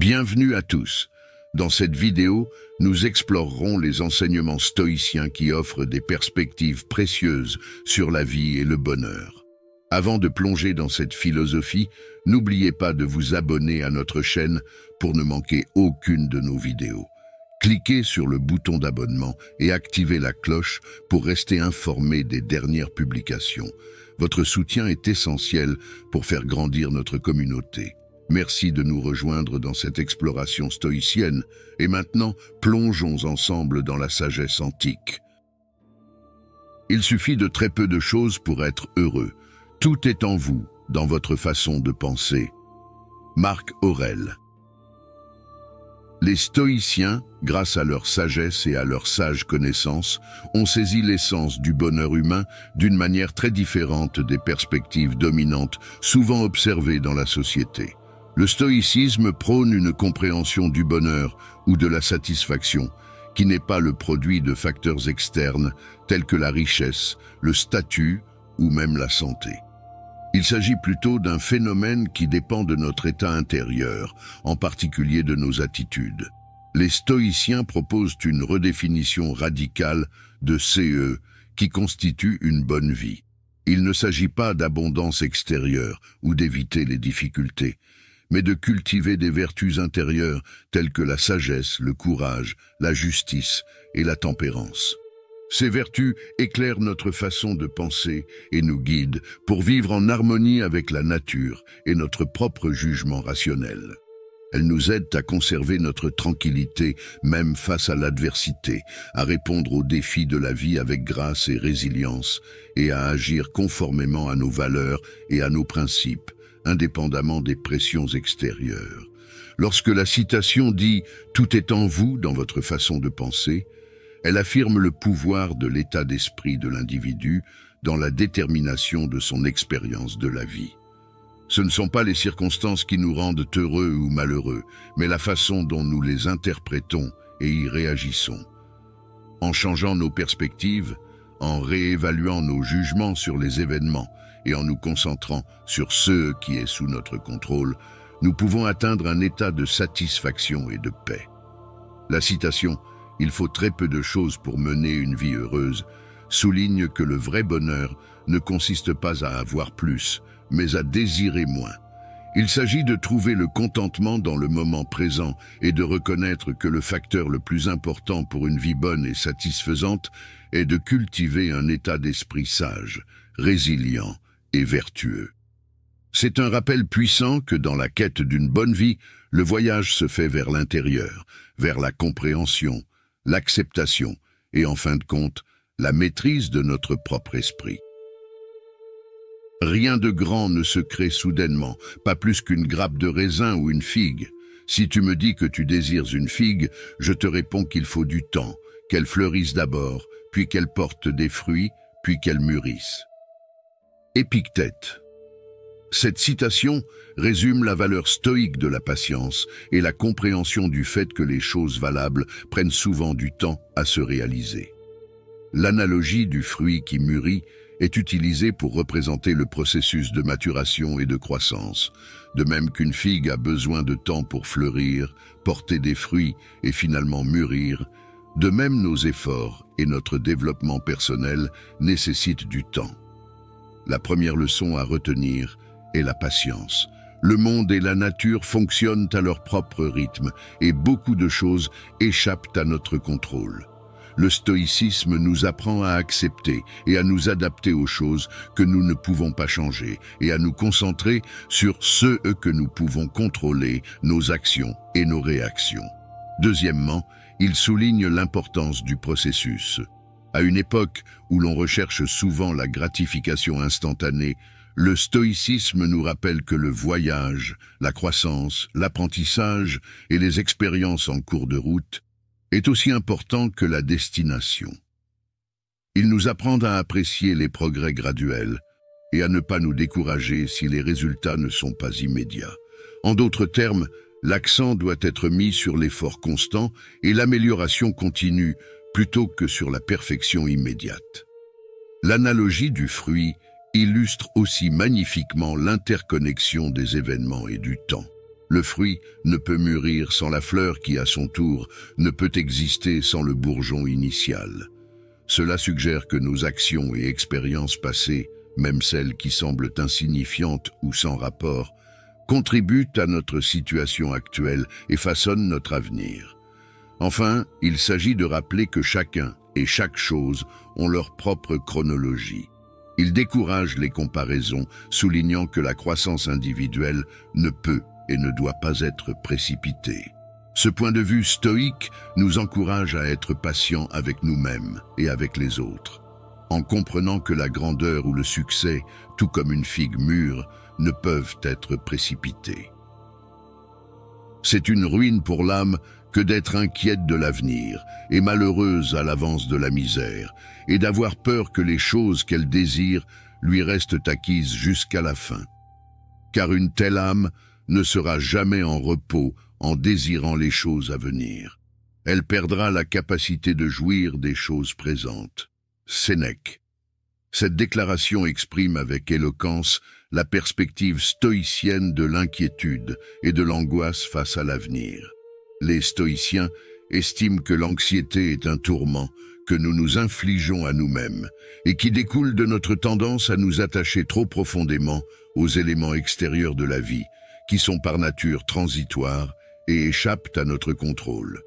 Bienvenue à tous. Dans cette vidéo, nous explorerons les enseignements stoïciens qui offrent des perspectives précieuses sur la vie et le bonheur. Avant de plonger dans cette philosophie, n'oubliez pas de vous abonner à notre chaîne pour ne manquer aucune de nos vidéos. Cliquez sur le bouton d'abonnement et activez la cloche pour rester informé des dernières publications. Votre soutien est essentiel pour faire grandir notre communauté. Merci de nous rejoindre dans cette exploration stoïcienne. Et maintenant, plongeons ensemble dans la sagesse antique. Il suffit de très peu de choses pour être heureux. Tout est en vous, dans votre façon de penser. Marc Aurèle. Les stoïciens, grâce à leur sagesse et à leur sage connaissance, ont saisi l'essence du bonheur humain d'une manière très différente des perspectives dominantes souvent observées dans la société. Le stoïcisme prône une compréhension du bonheur ou de la satisfaction qui n'est pas le produit de facteurs externes tels que la richesse, le statut ou même la santé. Il s'agit plutôt d'un phénomène qui dépend de notre état intérieur, en particulier de nos attitudes. Les stoïciens proposent une redéfinition radicale de CE qui constitue une bonne vie. Il ne s'agit pas d'abondance extérieure ou d'éviter les difficultés, mais de cultiver des vertus intérieures telles que la sagesse, le courage, la justice et la tempérance. Ces vertus éclairent notre façon de penser et nous guident pour vivre en harmonie avec la nature et notre propre jugement rationnel. Elles nous aident à conserver notre tranquillité même face à l'adversité, à répondre aux défis de la vie avec grâce et résilience et à agir conformément à nos valeurs et à nos principes, indépendamment des pressions extérieures. Lorsque la citation dit « Tout est en vous dans votre façon de penser », elle affirme le pouvoir de l'état d'esprit de l'individu dans la détermination de son expérience de la vie. Ce ne sont pas les circonstances qui nous rendent heureux ou malheureux, mais la façon dont nous les interprétons et y réagissons. En changeant nos perspectives, en réévaluant nos jugements sur les événements et en nous concentrant sur ce qui est sous notre contrôle, nous pouvons atteindre un état de satisfaction et de paix. La citation « Il faut très peu de choses pour mener une vie heureuse » souligne que le vrai bonheur ne consiste pas à avoir plus, mais à désirer moins. Il s'agit de trouver le contentement dans le moment présent et de reconnaître que le facteur le plus important pour une vie bonne et satisfaisante est de cultiver un état d'esprit sage, résilient et vertueux. C'est un rappel puissant que dans la quête d'une bonne vie, le voyage se fait vers l'intérieur, vers la compréhension, l'acceptation et, en fin de compte, la maîtrise de notre propre esprit. Rien de grand ne se crée soudainement, pas plus qu'une grappe de raisin ou une figue. Si tu me dis que tu désires une figue, je te réponds qu'il faut du temps, qu'elle fleurisse d'abord, puis qu'elle porte des fruits, puis qu'elle mûrisse. Épictète. Cette citation résume la valeur stoïque de la patience et la compréhension du fait que les choses valables prennent souvent du temps à se réaliser. L'analogie du fruit qui mûrit est utilisée pour représenter le processus de maturation et de croissance, de même qu'une figue a besoin de temps pour fleurir, porter des fruits et finalement mûrir. De même, nos efforts et notre développement personnel nécessitent du temps. La première leçon à retenir est la patience. Le monde et la nature fonctionnent à leur propre rythme et beaucoup de choses échappent à notre contrôle. Le stoïcisme nous apprend à accepter et à nous adapter aux choses que nous ne pouvons pas changer et à nous concentrer sur ce que nous pouvons contrôler, nos actions et nos réactions. Deuxièmement, il souligne l'importance du processus. À une époque où l'on recherche souvent la gratification instantanée, le stoïcisme nous rappelle que le voyage, la croissance, l'apprentissage et les expériences en cours de route est aussi important que la destination. Il nous apprend à apprécier les progrès graduels et à ne pas nous décourager si les résultats ne sont pas immédiats. En d'autres termes, l'accent doit être mis sur l'effort constant et l'amélioration continue plutôt que sur la perfection immédiate. L'analogie du fruit illustre aussi magnifiquement l'interconnexion des événements et du temps. Le fruit ne peut mûrir sans la fleur qui, à son tour, ne peut exister sans le bourgeon initial. Cela suggère que nos actions et expériences passées, même celles qui semblent insignifiantes ou sans rapport, contribuent à notre situation actuelle et façonnent notre avenir. Enfin, il s'agit de rappeler que chacun et chaque chose ont leur propre chronologie. Il décourage les comparaisons, soulignant que la croissance individuelle ne peut et ne doit pas être précipitée. Ce point de vue stoïque nous encourage à être patients avec nous-mêmes et avec les autres, en comprenant que la grandeur ou le succès, tout comme une figue mûre, ne peuvent être précipités. C'est une ruine pour l'âme que d'être inquiète de l'avenir et malheureuse à l'avance de la misère, et d'avoir peur que les choses qu'elle désire lui restent acquises jusqu'à la fin. Car une telle âme ne sera jamais en repos en désirant les choses à venir. Elle perdra la capacité de jouir des choses présentes. Sénèque. Cette déclaration exprime avec éloquence la perspective stoïcienne de l'inquiétude et de l'angoisse face à l'avenir. Les stoïciens estiment que l'anxiété est un tourment que nous nous infligeons à nous-mêmes et qui découle de notre tendance à nous attacher trop profondément aux éléments extérieurs de la vie, qui sont par nature transitoires et échappent à notre contrôle.